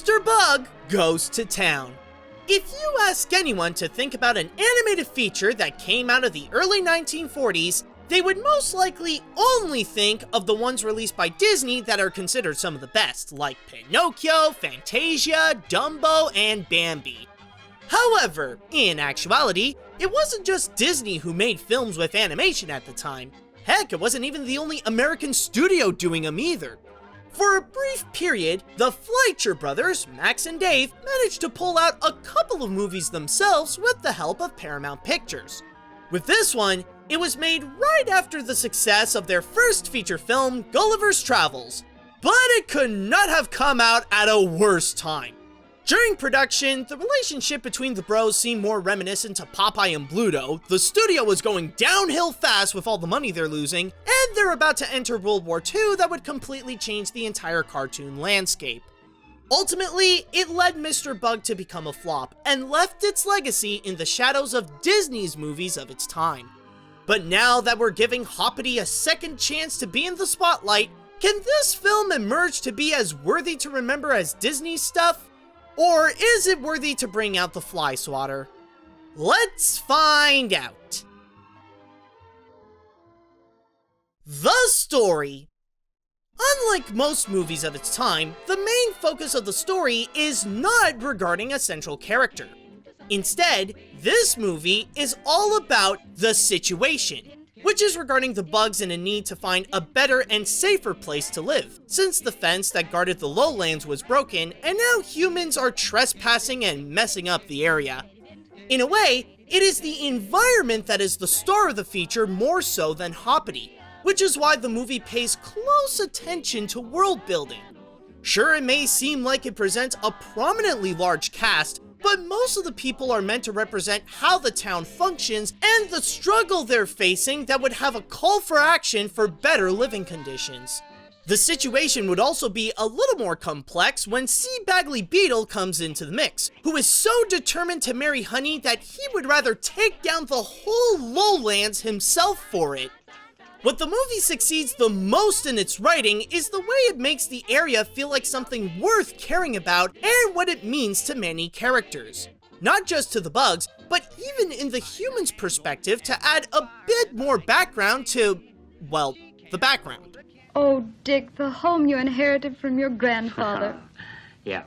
Mr. Bug Goes to Town. If you ask anyone to think about an animated feature that came out of the early 1940s, they would most likely only think of the ones released by Disney that are considered some of the best, like Pinocchio, Fantasia, Dumbo, and Bambi. However, in actuality, it wasn't just Disney who made films with animation at the time. Heck, it wasn't even the only American studio doing them either. For a brief period, the Fleischer brothers, Max and Dave, managed to pull out a couple of movies themselves with the help of Paramount Pictures. With this one, it was made right after the success of their first feature film, Gulliver's Travels. But it could not have come out at a worse time. During production, the relationship between the bros seemed more reminiscent to Popeye and Bluto, the studio was going downhill fast with all the money they're losing, and they're about to enter World War II that would completely change the entire cartoon landscape. Ultimately, it led Mr. Bug to become a flop, and left its legacy in the shadows of Disney's movies of its time. But now that we're giving Hoppity a second chance to be in the spotlight, can this film emerge to be as worthy to remember as Disney's stuff? Or is it worthy to bring out the fly swatter? Let's find out. The story. Unlike most movies of its time, the main focus of the story is not regarding a central character. Instead, this movie is all about the situation, which is regarding the bugs in a need to find a better and safer place to live, since the fence that guarded the lowlands was broken and now humans are trespassing and messing up the area. In a way, it is the environment that is the star of the feature more so than Hoppity, which is why the movie pays close attention to world building. Sure, it may seem like it presents a prominently large cast, but most of the people are meant to represent how the town functions and the struggle they're facing that would have a call for action for better living conditions. The situation would also be a little more complex when C. Bagley Beetle comes into the mix, who is so determined to marry Honey that he would rather take down the whole lowlands himself for it. What the movie succeeds the most in its writing is the way it makes the area feel like something worth caring about and what it means to many characters. Not just to the bugs, but even in the humans' perspective to add a bit more background to, well, the background. Oh, Dick, the home you inherited from your grandfather. Yeah,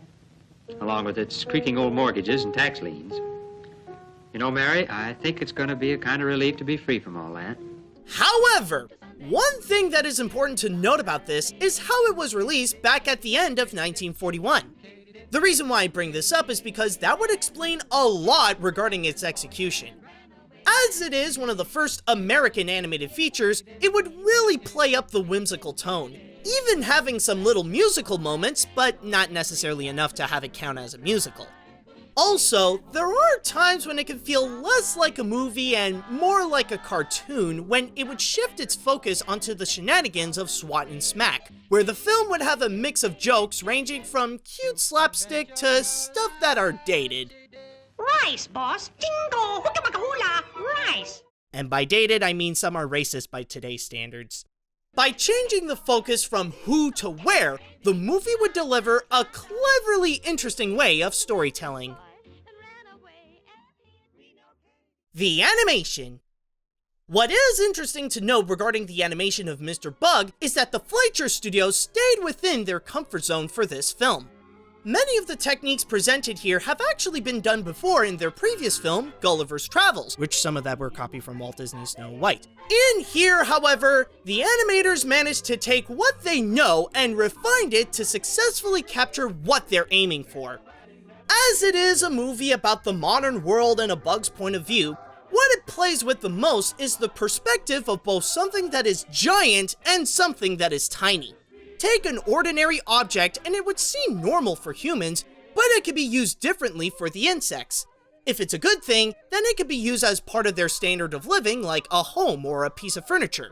along with its creaking old mortgages and tax liens. You know, Mary, I think it's going to be a kind of relief to be free from all that. However, one thing that is important to note about this is how it was released back at the end of 1941. The reason why I bring this up is because that would explain a lot regarding its execution. As it is one of the first American animated features, it would really play up the whimsical tone, even having some little musical moments, but not necessarily enough to have it count as a musical. Also, there are times when it can feel less like a movie and more like a cartoon when it would shift its focus onto the shenanigans of Swat and Smack, where the film would have a mix of jokes ranging from cute slapstick to stuff that are dated. Rice, boss. Jingo, hooka-baka-hula, rice. And by dated, I mean some are racist by today's standards. By changing the focus from who to where, the movie would deliver a cleverly interesting way of storytelling. The animation. What is interesting to note regarding the animation of Mr. Bug is that the Fleischer Studios stayed within their comfort zone for this film. Many of the techniques presented here have actually been done before in their previous film, Gulliver's Travels, which some of that were copied from Walt Disney's Snow White. In here, however, the animators managed to take what they know and refined it to successfully capture what they're aiming for. As it is a movie about the modern world and a bug's point of view, what it plays with the most is the perspective of both something that is giant and something that is tiny. Take an ordinary object and it would seem normal for humans, but it could be used differently for the insects. If it's a good thing, then it could be used as part of their standard of living, like a home or a piece of furniture.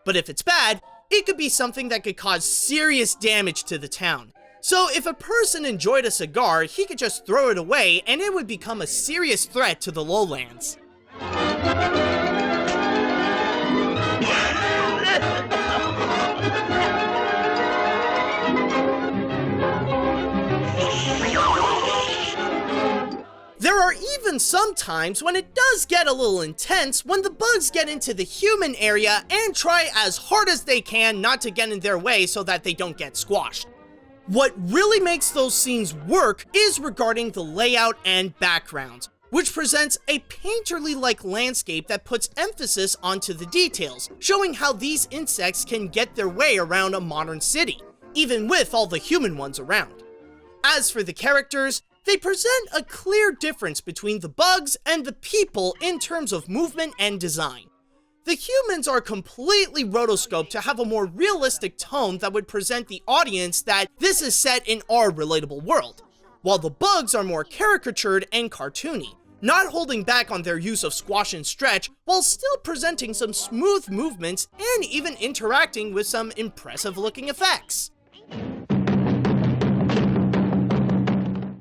But if it's bad, it could be something that could cause serious damage to the town. So if a person enjoyed a cigar, he could just throw it away and it would become a serious threat to the lowlands. There are even some times when it does get a little intense when the bugs get into the human area and try as hard as they can not to get in their way so that they don't get squashed. What really makes those scenes work is regarding the layout and backgrounds, which presents a painterly-like landscape that puts emphasis onto the details, showing how these insects can get their way around a modern city, even with all the human ones around. As for the characters, they present a clear difference between the bugs and the people in terms of movement and design. The humans are completely rotoscoped to have a more realistic tone that would present the audience that this is set in our relatable world, while the bugs are more caricatured and cartoony, not holding back on their use of squash and stretch while still presenting some smooth movements and even interacting with some impressive looking effects.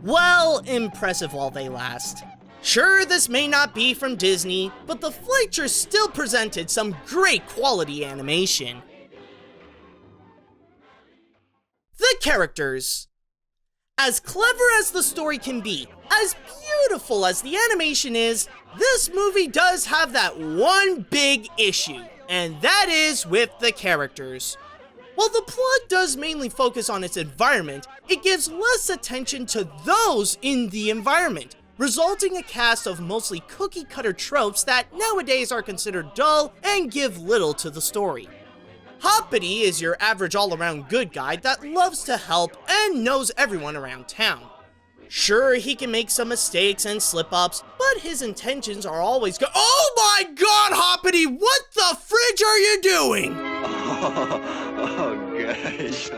Well, impressive while they last. Sure, this may not be from Disney, but the Fleischers still presented some great quality animation. The characters. As clever as the story can be, as beautiful as the animation is, this movie does have that one big issue, and that is with the characters. While the plot does mainly focus on its environment, it gives less attention to those in the environment, resulting in a cast of mostly cookie-cutter tropes that nowadays are considered dull and give little to the story. Hoppity is your average all-around good guy that loves to help and knows everyone around town. Sure, he can make some mistakes and slip-ups, but his intentions are always good. Oh my god, Hoppity! What the fridge are you doing? Oh, gosh.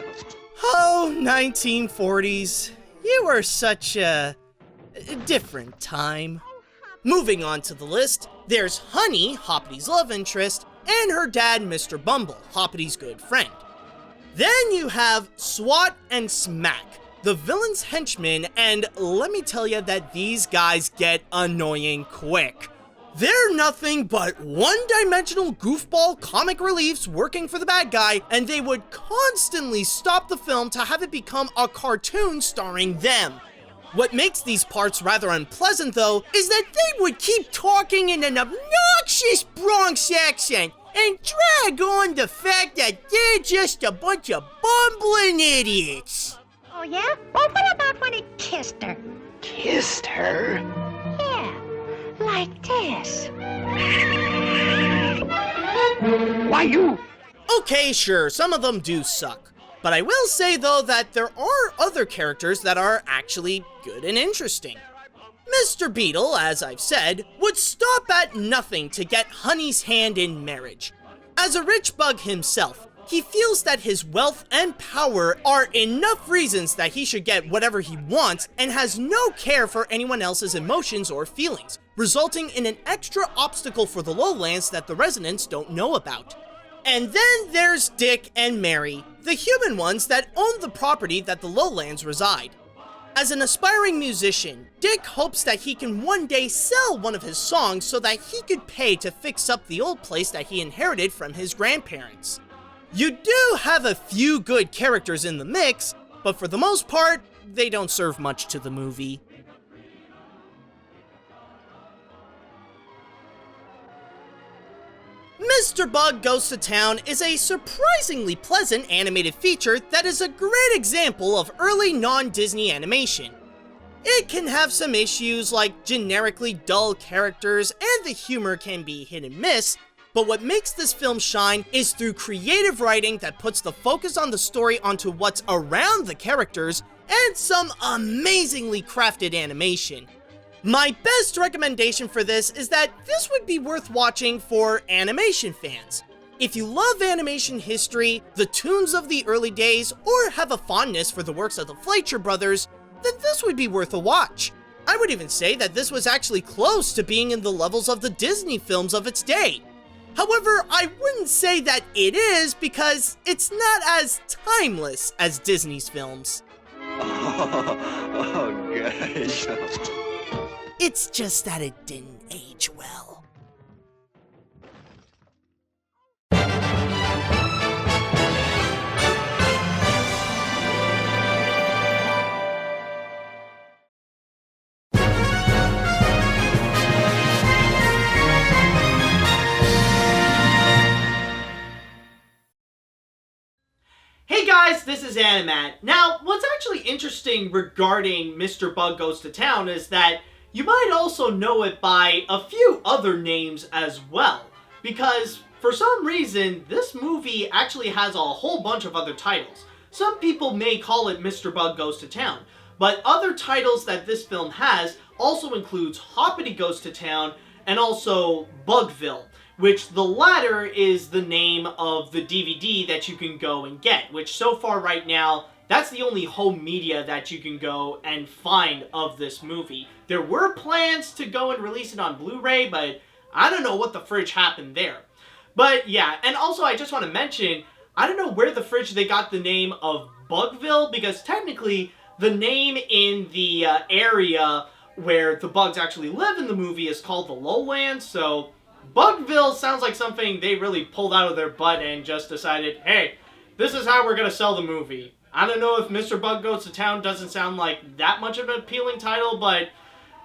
Oh, 1940s. You were such a different time. Moving on to the list, there's Honey, Hoppity's love interest, and her dad, Mr. Bumble, Hoppity's good friend. Then you have Swat and Smack, the villain's henchmen, and let me tell you that these guys get annoying quick. They're nothing but one-dimensional goofball comic reliefs working for the bad guy, and they would constantly stop the film to have it become a cartoon starring them. What makes these parts rather unpleasant, though, is that they would keep talking in an obnoxious Bronx accent and drag on the fact that they're just a bunch of bumbling idiots. Oh, yeah? Oh, what about when he kissed her? Kissed her? Yeah, like this. Why, you... Okay, sure, some of them do suck. But I will say, though, that there are other characters that are actually good and interesting. Mr. Beetle, as I've said, would stop at nothing to get Honey's hand in marriage. As a rich bug himself, he feels that his wealth and power are enough reasons that he should get whatever he wants and has no care for anyone else's emotions or feelings, resulting in an extra obstacle for the lowlands that the residents don't know about. And then there's Dick and Mary, the human ones that own the property that the lowlands reside. As an aspiring musician, Dick hopes that he can one day sell one of his songs so that he could pay to fix up the old place that he inherited from his grandparents. You do have a few good characters in the mix, but for the most part, they don't serve much to the movie. Mr. Bug Goes to Town is a surprisingly pleasant animated feature that is a great example of early non-Disney animation. It can have some issues like generically dull characters and the humor can be hit and miss, but what makes this film shine is through creative writing that puts the focus on the story onto what's around the characters and some amazingly crafted animation. My best recommendation for this is that this would be worth watching for animation fans. If you love animation history, the tunes of the early days, or have a fondness for the works of the Fleischer brothers, then this would be worth a watch. I would even say that this was actually close to being in the levels of the Disney films of its day. However, I wouldn't say that it is because it's not as timeless as Disney's films. Oh, gosh. It's just that it didn't age well. guys, this is AniMat. Now, what's actually interesting regarding Mr. Bug Goes to Town is that you might also know it by a few other names as well. Because, for some reason, this movie actually has a whole bunch of other titles. Some people may call it Mr. Bug Goes to Town, but other titles that this film has also includes Hoppity Goes to Town and also Bugville, which the latter is the name of the DVD that you can go and get, which so far right now, that's the only home media that you can go and find of this movie. There were plans to go and release it on Blu-ray, but I don't know what the fridge happened there. But yeah, and also I just want to mention, I don't know where the fridge they got the name of Bugville, because technically the name in the area where the bugs actually live in the movie is called the Lowlands, so Bugville sounds like something they really pulled out of their butt and just decided, hey, this is how we're going to sell the movie. I don't know if Mr. Bug Goes to Town doesn't sound like that much of an appealing title, but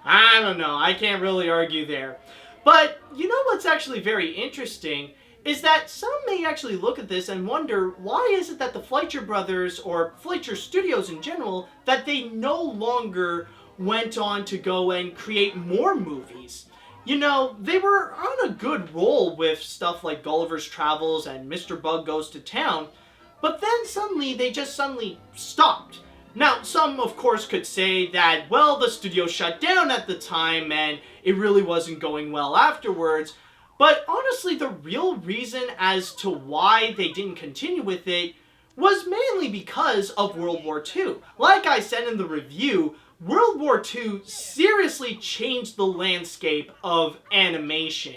I don't know. I can't really argue there. But you know what's actually very interesting is that some may actually look at this and wonder, why is it that the Fleischer Brothers, or Fleischer Studios in general, that they no longer went on to go and create more movies? You know, they were on a good roll with stuff like Gulliver's Travels and Mr. Bug Goes to Town, but then suddenly they just suddenly stopped. Now, some of course could say that, well, the studio shut down at the time and it really wasn't going well afterwards, but honestly the real reason as to why they didn't continue with it was mainly because of World War II. Like I said in the review, World War II seriously changed the landscape of animation.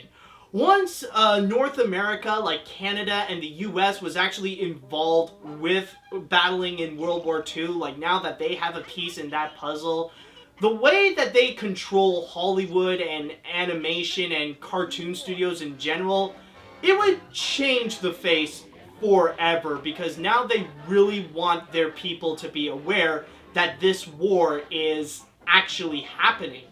Once North America, like Canada and the US, was actually involved with battling in World War II, like now that they have a piece in that puzzle, the way that they control Hollywood and animation and cartoon studios in general, it would change the face forever, because now they really want their people to be aware that this war is actually happening.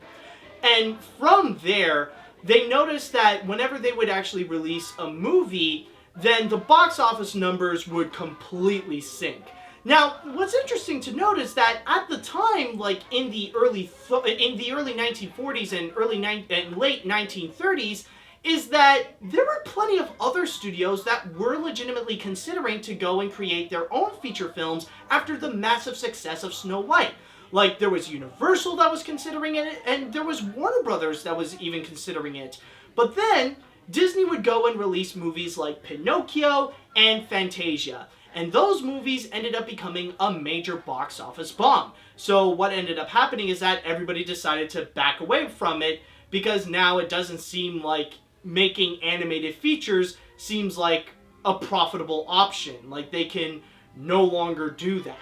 And from there, they noticed that whenever they would actually release a movie, then the box office numbers would completely sink. Now, what's interesting to note is that at the time, like in the early 1940s and late 1930s, is that there were plenty of other studios that were legitimately considering to go and create their own feature films after the massive success of Snow White. Like, there was Universal that was considering it, and there was Warner Brothers that was even considering it. But then, Disney would go and release movies like Pinocchio and Fantasia. And those movies ended up becoming a major box office bomb. So what ended up happening is that everybody decided to back away from it, because now it doesn't seem like making animated features seems like a profitable option. Like, they can no longer do that.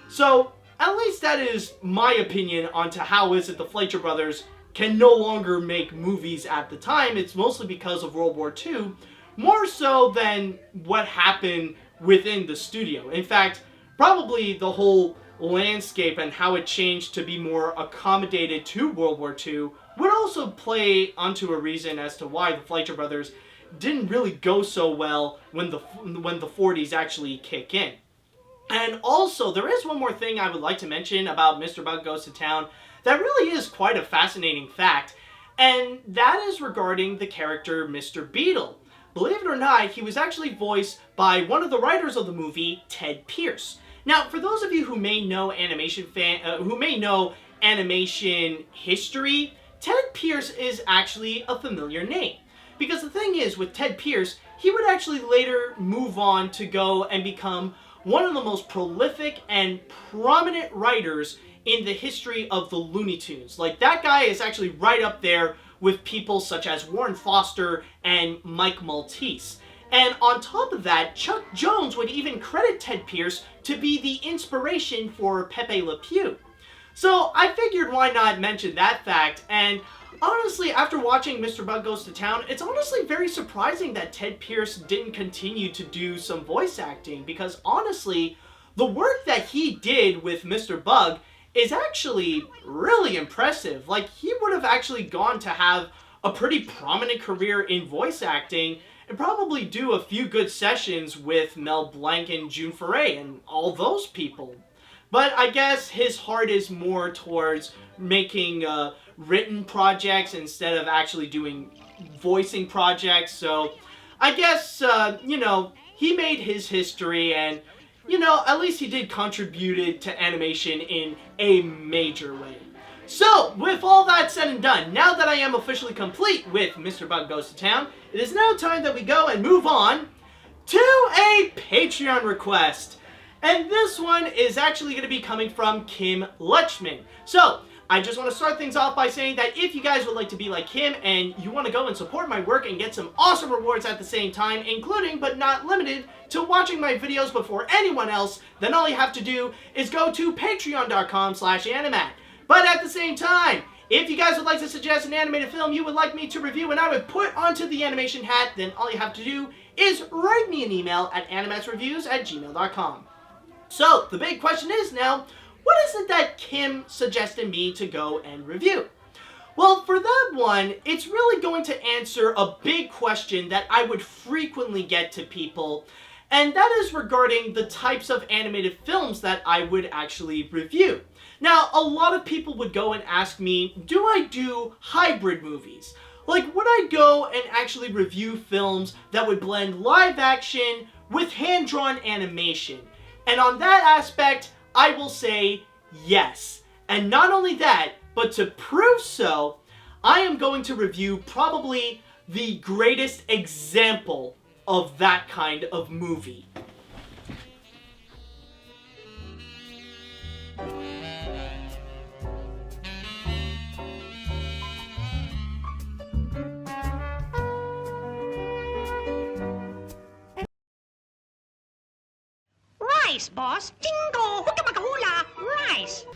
So, at least that is my opinion onto how is it the Fleischer Brothers can no longer make movies at the time. It's mostly because of World War II, more so than what happened within the studio. In fact, probably the whole landscape and how it changed to be more accommodated to World War II would also play onto a reason as to why the Fleischer Brothers didn't really go so well when the 40s actually kick in. And also, there is one more thing I would like to mention about Mr. Bug Goes to Town that really is quite a fascinating fact, and that is regarding the character Mr. Beetle. Believe it or not, he was actually voiced by one of the writers of the movie, Ted Pierce. Now, for those of you who may know animation history, Ted Pierce is actually a familiar name. Because the thing is, with Ted Pierce, he would actually later move on to go and become one of the most prolific and prominent writers in the history of the Looney Tunes. Like, that guy is actually right up there with people such as Warren Foster and Mike Maltese. And on top of that, Chuck Jones would even credit Ted Pierce to be the inspiration for Pepe Le Pew. So I figured why not mention that fact, and honestly, after watching Mr. Bug Goes to Town, it's honestly very surprising that Ted Pierce didn't continue to do some voice acting, because honestly, the work that he did with Mr. Bug is actually really impressive. Like, he would have actually gone to have a pretty prominent career in voice acting, and probably do a few good sessions with Mel Blanc and June Foray and all those people. But I guess his heart is more towards making written projects instead of actually doing voicing projects. So I guess, you know, he made his history, and, you know, at least he did contributed to animation in a major way. So, with all that said and done, now that I am officially complete with Mr. Bug Goes to Town, it is now time that we go and move on to a Patreon request. And this one is actually going to be coming from Kim Lechman. So, I just want to start things off by saying that if you guys would like to be like Kim and you want to go and support my work and get some awesome rewards at the same time, including but not limited to watching my videos before anyone else, then all you have to do is go to patreon.com/animat. But at the same time, if you guys would like to suggest an animated film you would like me to review and I would put onto the animation hat, then all you have to do is write me an email at animatsreviews@gmail.com. So, the big question is now, what is it that Kim suggested me to go and review? Well, for that one, it's really going to answer a big question that I would frequently get to people, and that is regarding the types of animated films that I would actually review. Now, a lot of people would go and ask me, do I do hybrid movies? Like, would I go and actually review films that would blend live action with hand-drawn animation? And on that aspect, I will say yes. And not only that, but to prove so, I am going to review probably the greatest example of that kind of movie. Rice, boss. Jingo, hookamaka hula, rice.